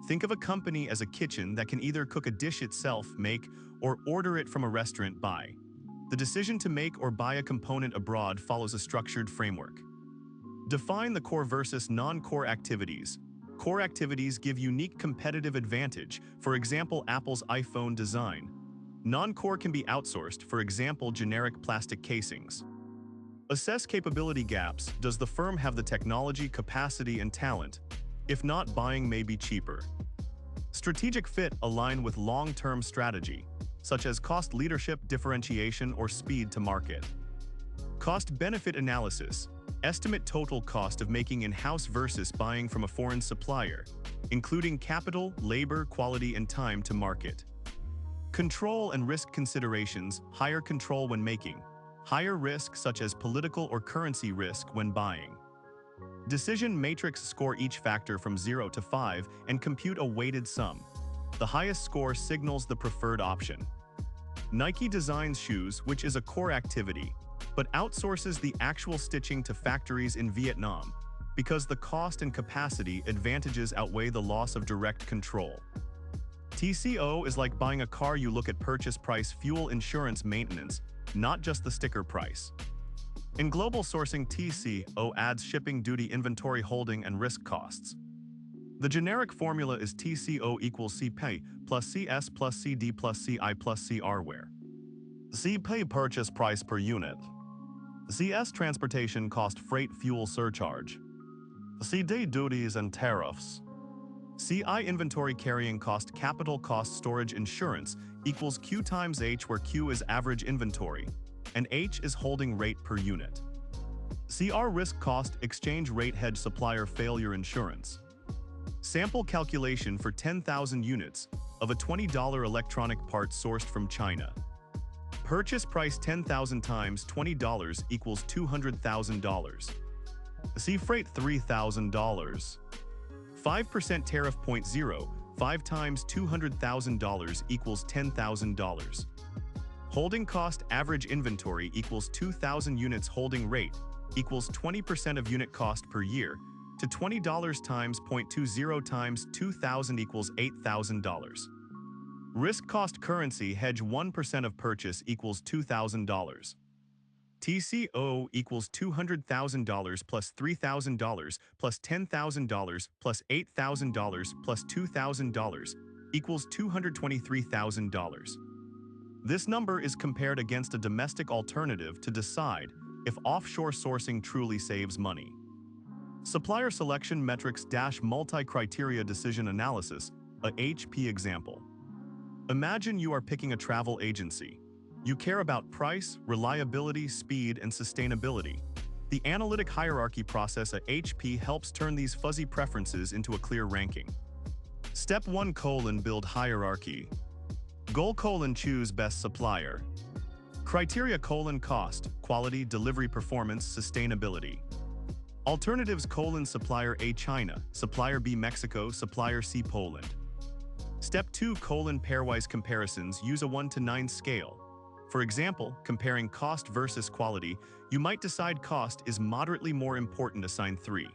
Think of a company as a kitchen that can either cook a dish itself, make, or order it from a restaurant, buy. The decision to make or buy a component abroad follows a structured framework. Define the core versus non-core activities. Core activities give unique competitive advantage, for example, Apple's iPhone design. Non-core can be outsourced, for example, generic plastic casings. Assess capability gaps. Does the firm have the technology, capacity, and talent? If not, buying may be cheaper. Strategic fit. Align with long-term strategy, such as cost leadership, differentiation, or speed to market. Cost-benefit analysis. Estimate total cost of making in-house versus buying from a foreign supplier, including capital, labor, quality, and time to market. Control and risk considerations. Higher control when making, higher risk such as political or currency risk when buying. Decision matrix. Score each factor from 0 to 5 and compute a weighted sum. The highest score signals the preferred option. Nike designs shoes, which is a core activity, but outsources the actual stitching to factories in Vietnam because the cost and capacity advantages outweigh the loss of direct control. TCO is like buying a car. You look at purchase price, fuel, insurance, maintenance, not just the sticker price. In global sourcing, TCO adds shipping, duty, inventory holding, and risk costs. The generic formula is TCO equals CP plus CS plus CD plus CI plus CR, where CP purchase price per unit, CS transportation cost, freight, fuel surcharge, CD duties and tariffs, CI inventory carrying cost, capital cost, storage, insurance equals Q times H, where Q is average inventory and H is holding rate per unit. CR risk cost, exchange rate hedge, supplier failure insurance. Sample calculation for 10,000 units of a $20 electronic part sourced from China. Purchase price 10,000 times $20 equals $200,000. Sea freight $3,000. 5% tariff 0.05 times $200,000 equals $10,000. Holding cost, average inventory equals 2,000 units, holding rate equals 20% of unit cost per year to $20 times 0.20 times 2,000 equals $8,000. Risk cost, currency hedge 1% of purchase equals $2,000. TCO equals $200,000 plus $3,000 plus $10,000 plus $8,000 plus $2,000 equals $223,000. This number is compared against a domestic alternative to decide if offshore sourcing truly saves money. Supplier selection metrics - multi-criteria decision analysis, a HP example. Imagine you are picking a travel agency. You care about price, reliability, speed, and sustainability. The analytic hierarchy process at HP helps turn these fuzzy preferences into a clear ranking. Step 1: build hierarchy. Goal: choose best supplier. Criteria: cost, quality, delivery, performance, sustainability. Alternatives: supplier A China, supplier B Mexico, supplier C Poland. Step 2: pairwise comparisons. Use a 1 to 9 scale. For example, comparing cost versus quality, you might decide cost is moderately more important, assign 3.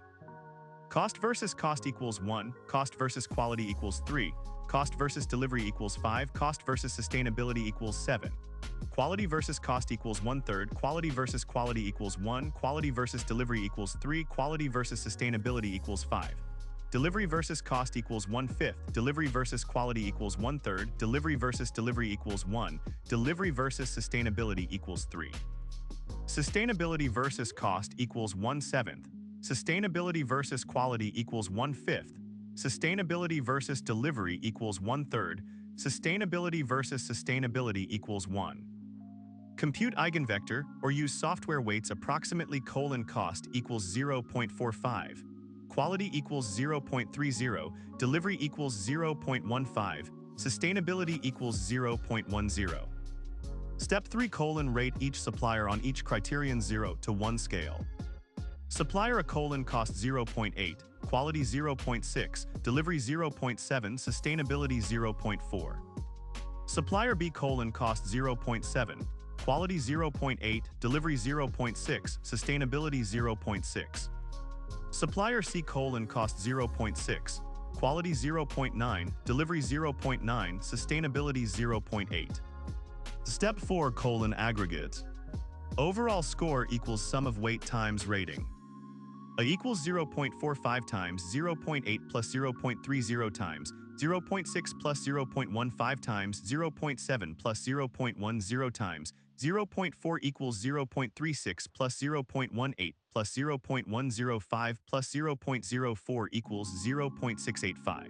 Cost versus cost equals 1, cost versus quality equals 3, cost versus delivery equals 5, cost versus sustainability equals 7. Quality versus cost equals 1/3, quality versus quality equals 1, quality versus delivery equals 3, quality versus sustainability equals 5. Delivery versus cost equals 1/5, delivery versus quality equals 1/3, delivery versus delivery equals 1, delivery versus sustainability equals 3. Sustainability versus cost equals 1/7, sustainability versus quality equals 1/5, sustainability versus delivery equals 1/3, sustainability versus sustainability equals 1. Compute eigenvector, or use software weights. Approximately: cost equals 0.45, quality equals 0.30, delivery equals 0.15, sustainability equals 0.10. Step 3: rate each supplier on each criterion 0 to 1 scale. Supplier A: cost 0.8, quality 0.6, delivery 0.7, sustainability 0.4. Supplier B: cost 0.7, quality 0.8, delivery 0.6, sustainability 0.6. Supplier C: cost 0.6, quality 0.9, delivery 0.9, sustainability 0.8. Step 4: aggregate. Overall score equals sum of weight times rating. A equals 0.45 times 0.8 plus 0.30 times 0.6 plus 0.15 times 0.7 plus 0.10 times 0.4 equals 0.36 plus 0.18 plus 0.105 plus 0.04 equals 0.685.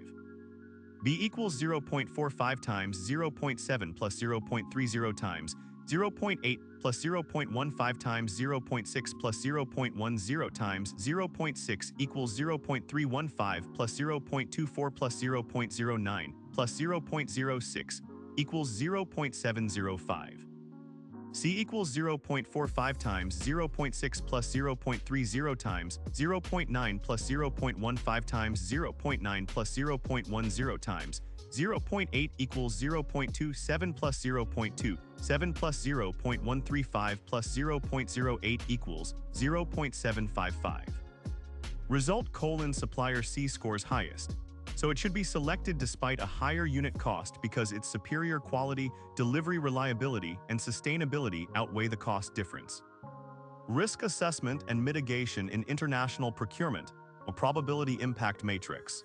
B equals 0.45 times 0.7 plus 0.30 times 0.8 plus 0.15 times 0.6 plus 0.10 times 0.6 equals 0.315 plus 0.24 plus 0.09 plus 0.06 equals 0.705. C equals 0.45 times 0.6 plus 0.30 times 0.9 plus 0.15 times 0.9 plus 0.10 times 0.8 equals 0.27 plus 0.27 plus 0.135 plus 0.08 equals 0.755. Result: supplier C scores highest, so it should be selected despite a higher unit cost because its superior quality, delivery reliability, and sustainability outweigh the cost difference. Risk assessment and mitigation in international procurement, a probability impact matrix.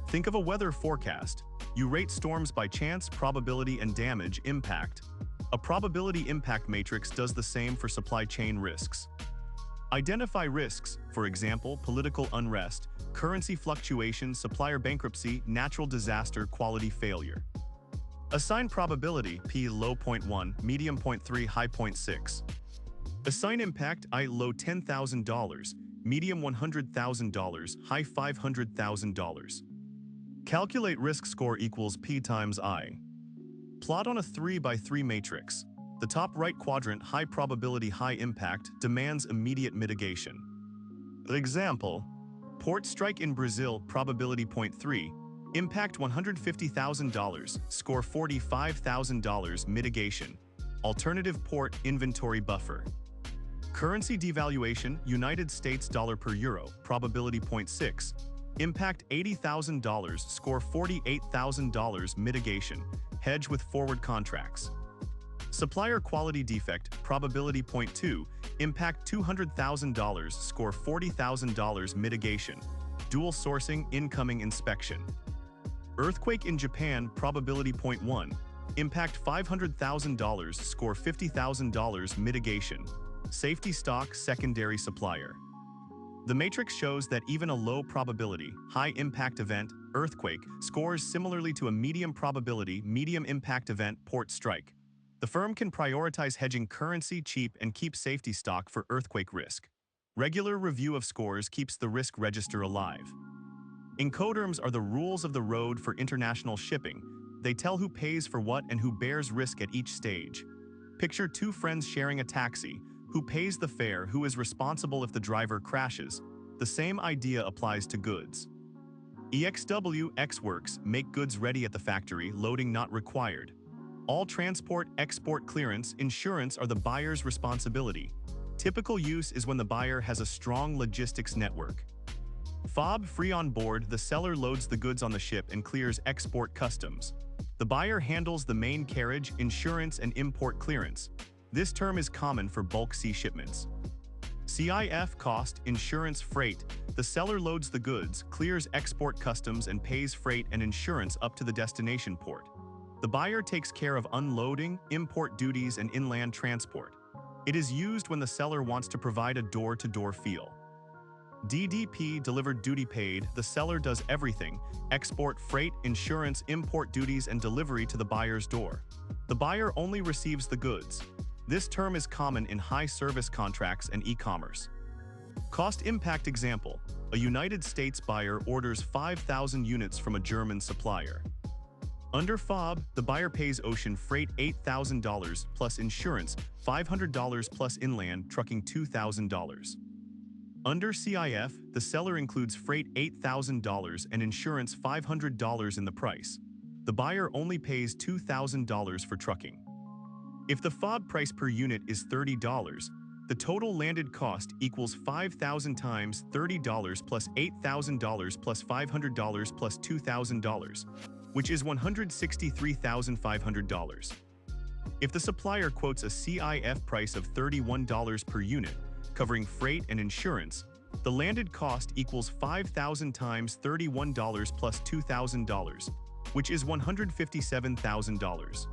Think of a weather forecast. You rate storms by chance, probability, and damage impact. A probability impact matrix does the same for supply chain risks. Identify risks, for example, political unrest, currency fluctuations, supplier bankruptcy, natural disaster, quality failure. Assign probability, P low 0.1, medium 0.3, high 0.6. Assign impact, I low $10,000, medium $100,000, high $500,000. Calculate risk score equals P times I. Plot on a 3x3 matrix. The top right quadrant, high probability, high impact, demands immediate mitigation. Example: port strike in Brazil, probability 0.3, impact $150,000, score $45,000, mitigation. Alternative port, inventory buffer. Currency devaluation, United States dollar per euro, probability 0.6, impact $80,000, score $48,000, mitigation. Hedge with forward contracts. Supplier quality defect, probability 0.2, impact $200,000, score $40,000, mitigation. Dual sourcing, incoming inspection. Earthquake in Japan, probability 0.1, impact $500,000, score $50,000, mitigation. Safety stock, secondary supplier. The matrix shows that even a low probability, high impact event, earthquake, scores similarly to a medium probability, medium impact event, port strike. The firm can prioritize hedging currency cheap and keep safety stock for earthquake risk. Regular review of scores keeps the risk register alive. Incoterms are the rules of the road for international shipping. They tell who pays for what and who bears risk at each stage. Picture two friends sharing a taxi. Who pays the fare? Who is responsible if the driver crashes? The same idea applies to goods. EXW, X-Works, make goods ready at the factory, loading not required. All transport, export clearance, insurance are the buyer's responsibility. Typical use is when the buyer has a strong logistics network. FOB, free on board, the seller loads the goods on the ship and clears export customs. The buyer handles the main carriage, insurance, and import clearance. This term is common for bulk sea shipments. CIF, cost, insurance, freight. The seller loads the goods, clears export customs, and pays freight and insurance up to the destination port. The buyer takes care of unloading, import duties, and inland transport. It is used when the seller wants to provide a door-to-door feel. DDP, delivered duty paid, the seller does everything: export, freight, insurance, import duties, and delivery to the buyer's door. The buyer only receives the goods. This term is common in high-service contracts and e-commerce. Cost impact example: a United States buyer orders 5,000 units from a German supplier. Under FOB, the buyer pays ocean freight $8,000 plus insurance, $500 plus inland trucking $2,000. Under CIF, the seller includes freight $8,000 and insurance $500 in the price. The buyer only pays $2,000 for trucking. If the FOB price per unit is $30, The total landed cost equals 5,000 times $30 plus $8,000 plus $500 plus $2,000, which is $163,500. If the supplier quotes a CIF price of $31 per unit, covering freight and insurance, the landed cost equals 5,000 times $31 plus $2,000, which is $157,000.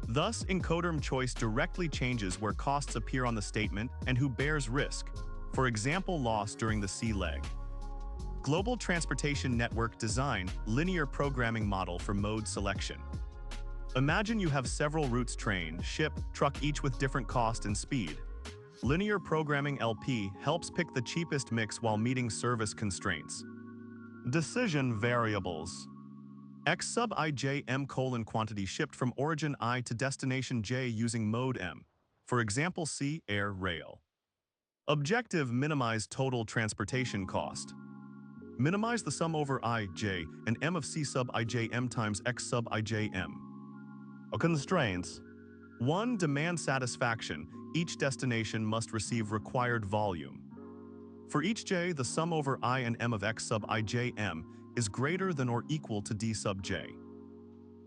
Thus, Incoterm choice directly changes where costs appear on the statement and who bears risk, for example loss during the sea leg. Global Transportation Network Design Linear Programming Model for Mode Selection. Imagine you have several routes: train, ship, truck, each with different cost and speed. Linear Programming LP helps pick the cheapest mix while meeting service constraints. Decision variables. X sub ij m colon quantity shipped from origin I to destination j using mode m, for example sea, air, rail. Objective: minimize total transportation cost. Minimize the sum over I, j, and m of c sub ij m times x sub ij m. Constraints. 1. Demand satisfaction. Each destination must receive required volume. For each j, the sum over I and m of x sub ij m is greater than or equal to d sub j.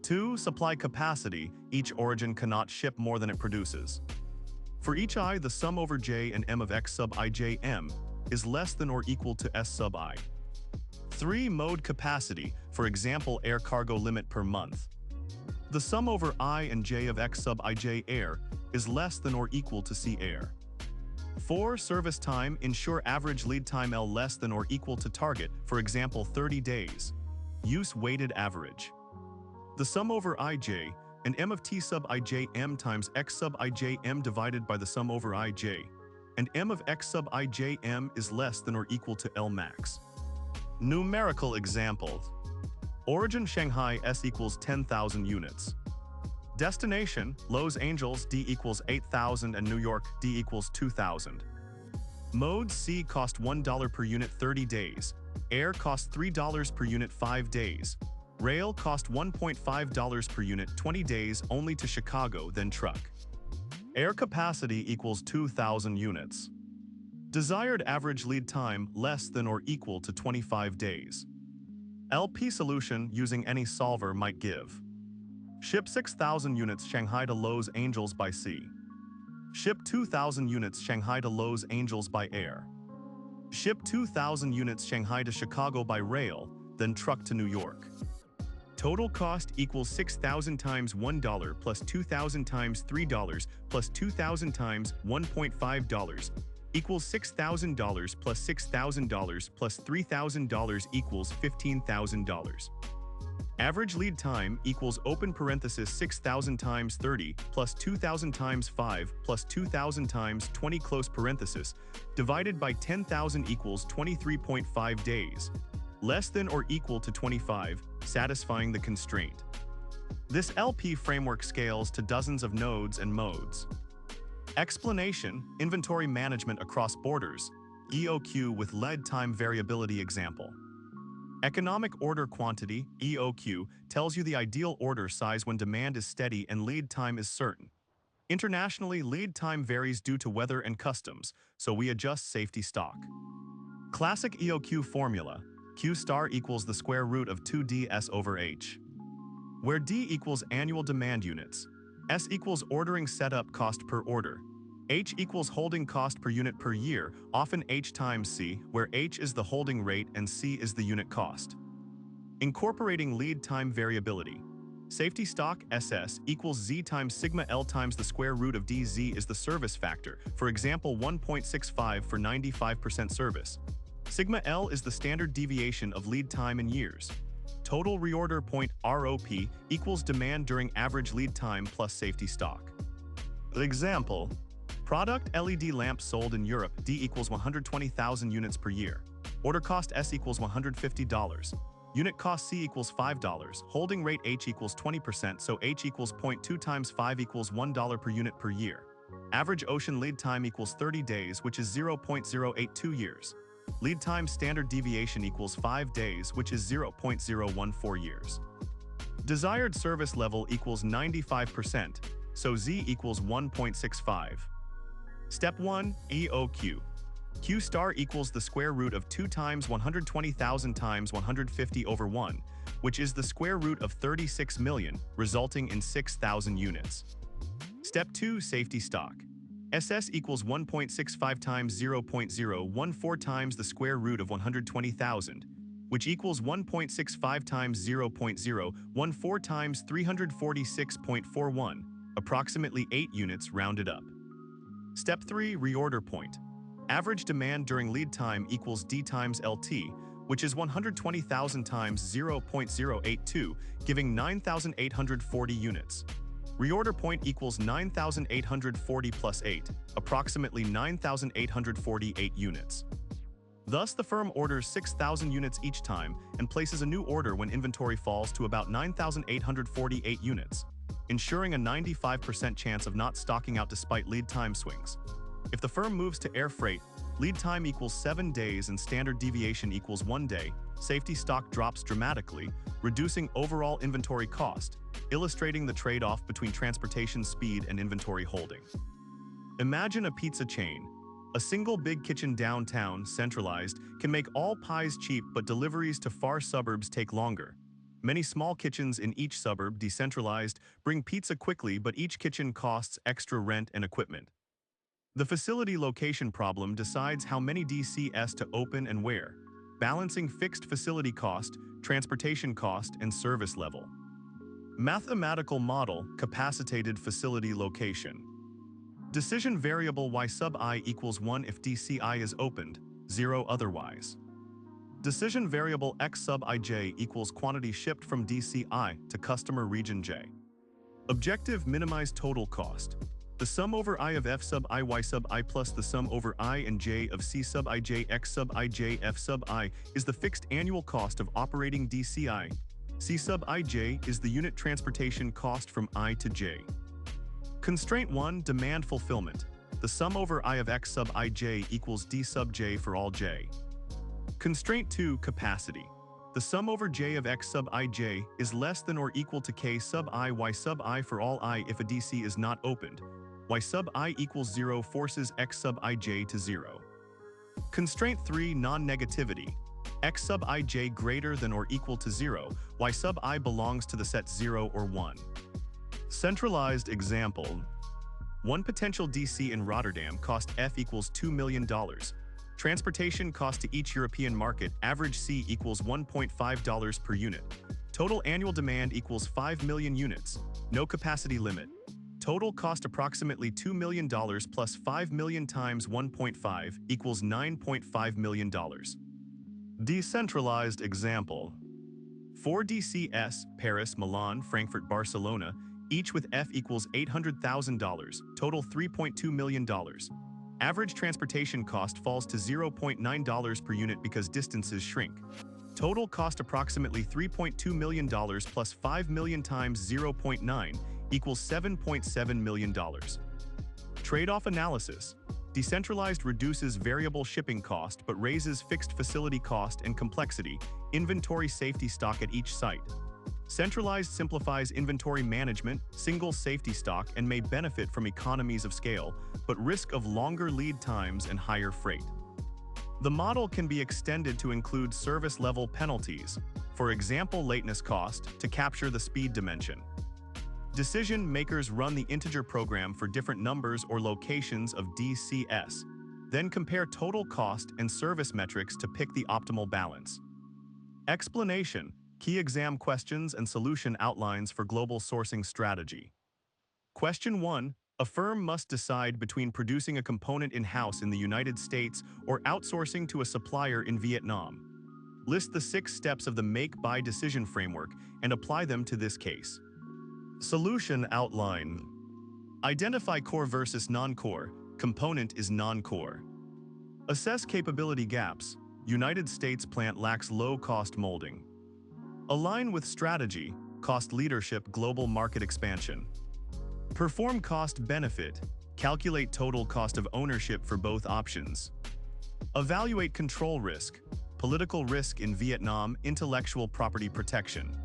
2. Supply capacity. Each origin cannot ship more than it produces. For each I, the sum over j and m of x sub ij m is less than or equal to s sub I. 3. Mode capacity. For example, air cargo limit per month. The sum over I and j of x sub ij air is less than or equal to c air. 4. Service time. Ensure average lead time L less than or equal to target, for example 30 days. Use weighted average. The sum over ij and m of t sub ij m times x sub ij m divided by the sum over ij and m of x sub ij m is less than or equal to L max. Numerical examples. Origin Shanghai S equals 10,000 units. Destination Los Angeles D equals 8,000 and New York D equals 2,000. Mode C cost $1 per unit 30 days. Air cost $3 per unit 5 days. Rail cost $1.5 per unit 20 days only to Chicago, then truck. Air capacity equals 2,000 units. Desired average lead time less than or equal to 25 days. LP solution using any solver might give: ship 6,000 units Shanghai to Los Angeles by sea. Ship 2,000 units Shanghai to Los Angeles by air. Ship 2,000 units Shanghai to Chicago by rail, then truck to New York. Total cost equals 6,000 times $1 plus 2,000 times $3 plus 2,000 times $1.5 equals $6,000 plus $6,000 plus $3,000 equals $15,000. Average lead time equals open parenthesis 6,000 times 30 plus 2,000 times 5 plus 2,000 times 20 close parenthesis divided by 10,000 equals 23.5 days, less than or equal to 25, satisfying the constraint. This LP framework scales to dozens of nodes and modes. Explanation: inventory management across borders, EOQ with lead time variability example. Economic order quantity, EOQ, tells you the ideal order size when demand is steady and lead time is certain. Internationally, lead time varies due to weather and customs, so we adjust safety stock. Classic EOQ formula: Q star equals the square root of 2ds over h, where d equals annual demand units, s equals ordering setup cost per order, h equals holding cost per unit per year, often h times c, where h is the holding rate and c is the unit cost. Incorporating lead time variability. Safety stock SS equals z times sigma L times the square root of dz is the service factor, for example 1.65 for 95% service. Sigma L is the standard deviation of lead time in years. Total reorder point ROP equals demand during average lead time plus safety stock. Example: product LED lamp sold in Europe D equals 120,000 units per year. Order cost S equals $150. Unit cost C equals $5. Holding rate H equals 20%, so H equals 0.2 times 5 equals $1 per unit per year. Average ocean lead time equals 30 days, which is 0.082 years. Lead time standard deviation equals 5 days, which is 0.014 years. Desired service level equals 95%, so Z equals 1.65. Step 1. EOQ. Q star equals the square root of 2 times 120,000 times 150 over 1, which is the square root of 36 million, resulting in 6,000 units. Step 2. Safety stock. SS equals 1.65 times 0.014 times the square root of 120,000, which equals 1.65 times 0.014 times 346.41, approximately 8 units rounded up. Step 3. Reorder point. Average demand during lead time equals D times LT, which is 120,000 times 0.082, giving 9,840 units. Reorder point equals 9,840 plus 8, approximately 9,848 units. Thus, the firm orders 6,000 units each time and places a new order when inventory falls to about 9,848 units, ensuring a 95% chance of not stocking out despite lead time swings. If the firm moves to air freight, lead time equals 7 days and standard deviation equals 1 day, safety stock drops dramatically, reducing overall inventory cost, illustrating the trade-off between transportation speed and inventory holding. Imagine a pizza chain. A single big kitchen downtown, centralized, can make all pies cheap, but deliveries to far suburbs take longer. Many small kitchens in each suburb, decentralized, bring pizza quickly, but each kitchen costs extra rent and equipment. The facility location problem decides how many DCs to open and where, balancing fixed facility cost, transportation cost, and service level. Mathematical model, capacitated facility location. Decision variable y sub I equals 1 if DCI is opened, 0 otherwise. Decision variable x sub ij equals quantity shipped from DCI to customer region J. Objective: minimize total cost. The sum over I of f sub I y sub I plus the sum over I and j of c sub ij x sub ij f sub I is the fixed annual cost of operating DCI. C sub ij is the unit transportation cost from I to j. Constraint 1. Demand fulfillment. The sum over I of x sub ij equals d sub j for all j. Constraint 2. Capacity. The sum over j of x sub ij is less than or equal to k sub I y sub I for all I if a DC is not opened. Y sub I equals 0 forces x sub ij to 0. Constraint 3. Non-negativity. X sub ij greater than or equal to 0, y sub I belongs to the set 0 or 1. Centralized example. One potential DC in Rotterdam cost F equals $2 million. Transportation cost to each European market, average C equals $1.5 per unit. Total annual demand equals 5 million units. No capacity limit. Total cost approximately $2 million plus 5 million times 1.5 equals $9.5 million. Decentralized example. 4 DCs, Paris, Milan, Frankfurt, Barcelona, each with F equals $800,000, total $3.2 million. Average transportation cost falls to $0.9 per unit because distances shrink. Total cost approximately $3.2 million plus 5 million times 0.9 equals $7.7 million. Trade-off analysis. Decentralized reduces variable shipping cost but raises fixed facility cost and complexity, inventory safety stock at each site. Centralized simplifies inventory management, single safety stock, and may benefit from economies of scale, but risk of longer lead times and higher freight. The model can be extended to include service-level penalties, for example lateness cost, to capture the speed dimension. Decision makers run the integer program for different numbers or locations of DCS, then compare total cost and service metrics to pick the optimal balance. Explanation. Key exam questions and solution outlines for global sourcing strategy. Question 1. A firm must decide between producing a component in-house in the United States or outsourcing to a supplier in Vietnam. List the 6 steps of the make-buy decision framework and apply them to this case. Solution outline. Identify core versus non-core. Component is non-core. Assess capability gaps. United States plant lacks low-cost molding. Align with strategy, cost leadership, global market expansion. Perform cost-benefit. Calculate total cost of ownership for both options. Evaluate control risk. Political risk in Vietnam, intellectual property protection.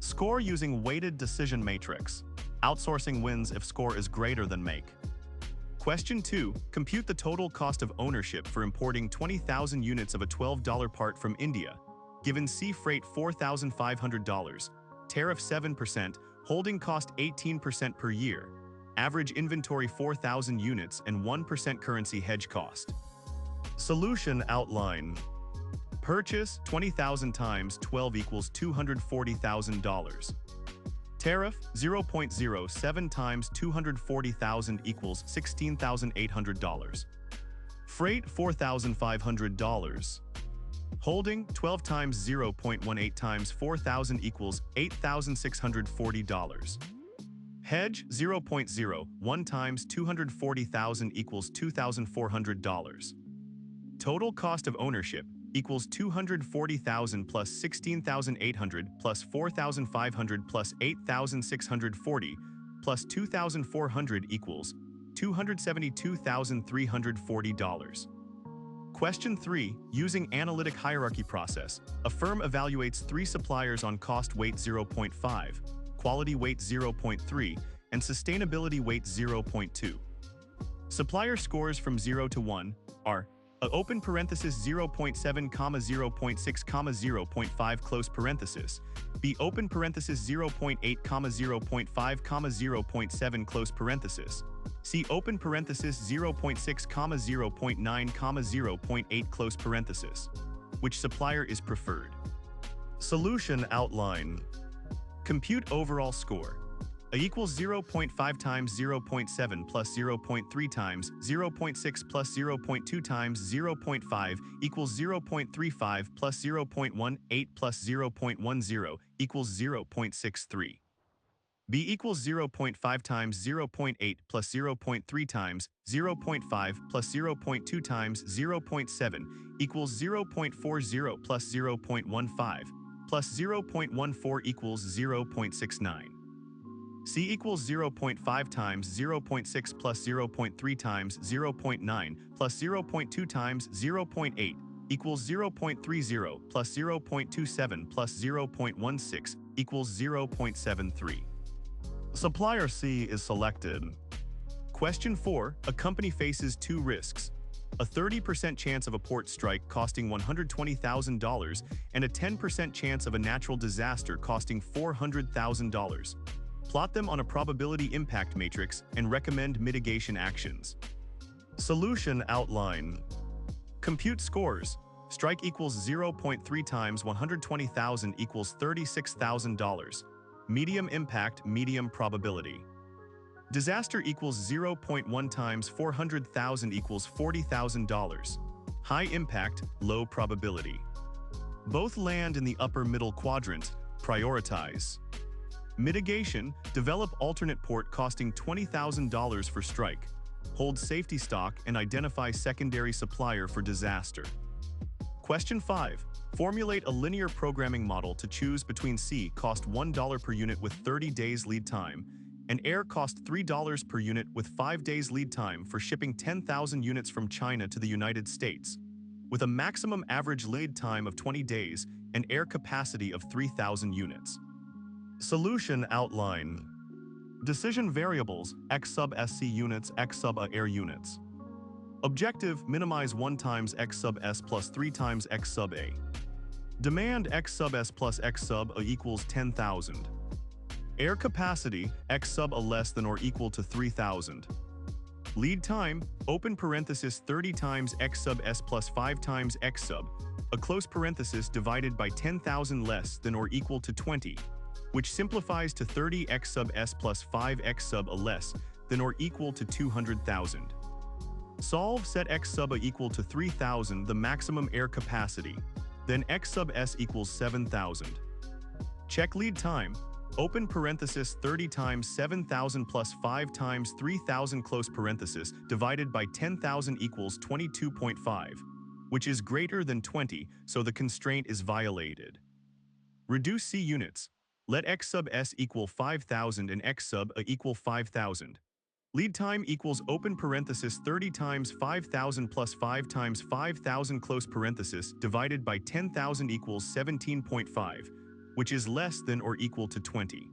Score using weighted decision matrix. Outsourcing wins if score is greater than make. Question 2. Compute the total cost of ownership for importing 20,000 units of a $12 part from India, given sea freight $4,500, tariff 7%, holding cost 18% per year, average inventory 4,000 units and 1% currency hedge cost. Solution outline. Purchase 20,000 times 12 equals $240,000. Tariff 0.07 times 240,000 equals $16,800. Freight $4,500. Holding 12 times 0.18 times 4,000 equals $8,640. Hedge 0.01 times 240,000 equals $2,400. Total cost of ownership equals 240,000 plus 16,800 plus 4,500 plus 8,640 plus 2,400 equals $272,340. Question 3. Using analytic hierarchy process, a firm evaluates 3 suppliers on cost weight 0.5, quality weight 0.3, and sustainability weight 0.2. Supplier scores from 0 to 1 are A open parenthesis 0.7, 0.6, 0.5 close parenthesis. B open parenthesis 0.8, 0.5, 0.7 close parenthesis. C open parenthesis 0.6, 0.9, 0.8 close parenthesis. Which supplier is preferred? Solution outline. Compute overall score. A equals 0.5 times 0.7 plus 0.3 times 0.6 plus 0.2 times 0.5 equals 0.35 plus 0.18 plus 0.10 equals 0.63. B equals 0.5 times 0.8 plus 0.3 times 0.5 plus 0.2 times 0.7 equals 0.40 plus 0.15 plus 0.14 equals 0.69. C equals 0.5 times 0.6 plus 0.3 times 0.9 plus 0.2 times 0.8 equals 0.30 plus 0.27 plus 0.16 equals 0.73. Supplier C is selected. Question 4. A company faces 2 risks. A 30% chance of a port strike costing $120,000 and a 10% chance of a natural disaster costing $400,000. Plot them on a probability impact matrix and recommend mitigation actions. Solution outline. Compute scores. Strike equals 0.3 times 120,000 equals $36,000. Medium impact, medium probability. Disaster equals 0.1 times 400,000 equals $40,000. High impact, low probability. Both land in the upper middle quadrant. Prioritize. Mitigation, develop alternate port costing $20,000 for strike. Hold safety stock and identify secondary supplier for disaster. Question 5. Formulate a linear programming model to choose between C cost $1 per unit with 30 days lead time and air cost $3 per unit with 5 days lead time for shipping 10,000 units from China to the United States, with a maximum average lead time of 20 days and air capacity of 3,000 units. Solution outline. Decision variables, X sub SC units, X sub A air units. Objective, minimize 1 times X sub S plus 3 times X sub A. Demand X sub S plus X sub A equals 10,000. Air capacity, X sub A less than or equal to 3,000. Lead time, open parenthesis 30 times X sub S plus 5 times X sub, a close parenthesis divided by 10,000 less than or equal to 20. Which simplifies to 30 X sub S plus 5 X sub A less than or equal to 200,000. Solve set X sub A equal to 3,000 the maximum air capacity, then X sub S equals 7,000. Check lead time, open parenthesis 30 times 7,000 plus 5 times 3,000 close parenthesis divided by 10,000 equals 22.5, which is greater than 20, so the constraint is violated. Reduce C units. Let X sub S equal 5,000 and X sub A equal 5,000. Lead time equals open parenthesis 30 times 5,000 plus 5 times 5,000 close parenthesis divided by 10,000 equals 17.5, which is less than or equal to 20.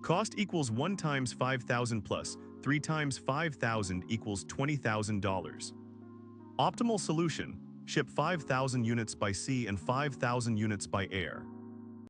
Cost equals 1 times 5,000 plus 3 times 5,000 equals $20,000. Optimal solution: ship 5,000 units by sea and 5,000 units by air.